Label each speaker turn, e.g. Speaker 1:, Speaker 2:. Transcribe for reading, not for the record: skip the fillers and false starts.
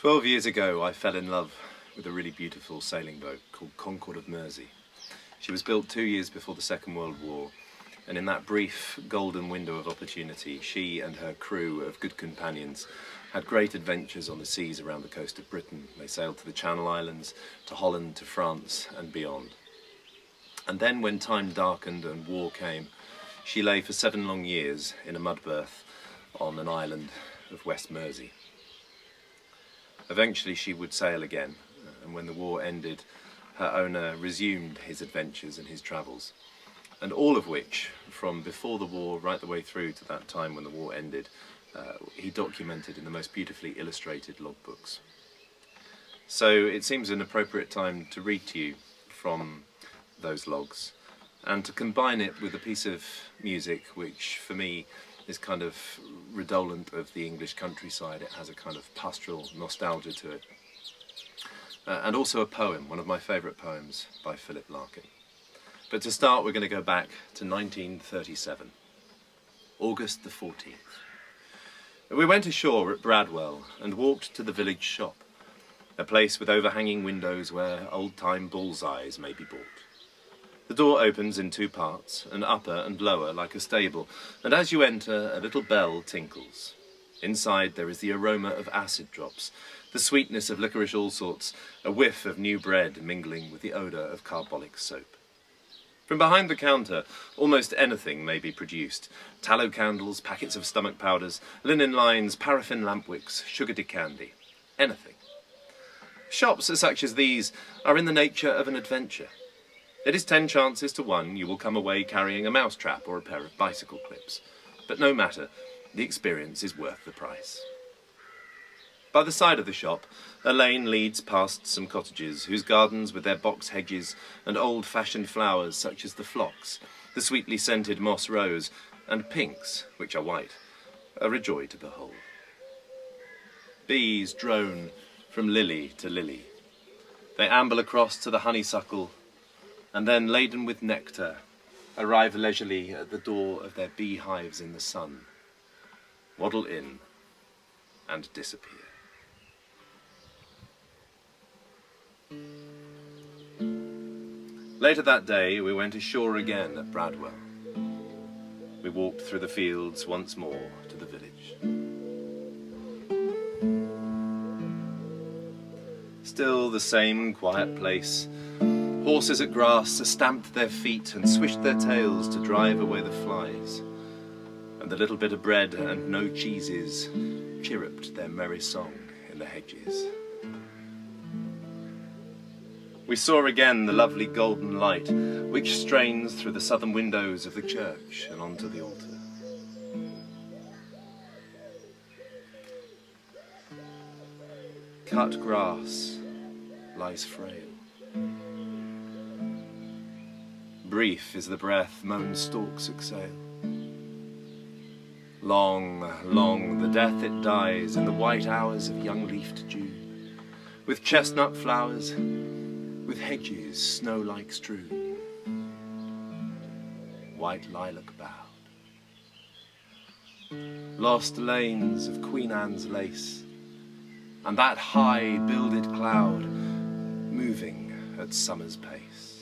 Speaker 1: 12 years ago I fell in love with a really beautiful sailing boat called Concord of Mersey. She was built 2 years before the Second World War, and in that brief golden window of opportunity she and her crew of good companions had great adventures on the seas around the coast of Britain. They sailed to the Channel Islands, to Holland, to France and beyond. And then when time darkened and war came, she lay for 7 long years in a mud berth on an island of West Mersey. Eventually she would sail again, and when the war ended, her owner resumed his adventures and his travels, and all of which, from before the war right the way through to that time when the war ended, he documented in the most beautifully illustrated logbooks. So it seems an appropriate time to read to you from those logs, and to combine it with a piece of music which, for me, is kind of redolent of the English countryside. It has a kind of pastoral nostalgia to it. And also a poem, one of my favourite poems by Philip Larkin. But to start, we're going to go back to 1937, August the 14th. We went ashore at Bradwell and walked to the village shop, a place with overhanging windows where old-time bullseyes may be bought. The door opens in 2 parts, an upper and lower like a stable, and as you enter, a little bell tinkles. Inside there is the aroma of acid drops, the sweetness of licorice all sorts, a whiff of new bread mingling with the odour of carbolic soap. From behind the counter, almost anything may be produced. Tallow candles, packets of stomach powders, linen lines, paraffin lampwicks, sugar candy. Anything. Shops such as these are in the nature of an adventure. It is 10 chances to 1 you will come away carrying a mousetrap or a pair of bicycle clips. But no matter, the experience is worth the price. By the side of the shop, a lane leads past some cottages whose gardens with their box hedges and old-fashioned flowers such as the phlox, the sweetly scented moss rose, and pinks, which are white, are a joy to behold. Bees drone from lily to lily. They amble across to the honeysuckle, and then, laden with nectar, arrive leisurely at the door of their beehives in the sun, waddle in, and disappear. Later that day, we went ashore again at Bradwell. We walked through the fields once more to the village. Still the same quiet place. Horses at grass stamped their feet and swished their tails to drive away the flies, and the little bit of bread and no cheeses chirruped their merry song in the hedges. We saw again the lovely golden light which strains through the southern windows of the church and onto the altar. Cut grass lies frail. Brief is the breath mown stalks exhale. Long, long the death it dies in the white hours of young-leafed June, with chestnut flowers, with hedges snow-like strewn, white lilac bowed. Lost lanes of Queen Anne's lace, and that high builded cloud moving at summer's pace.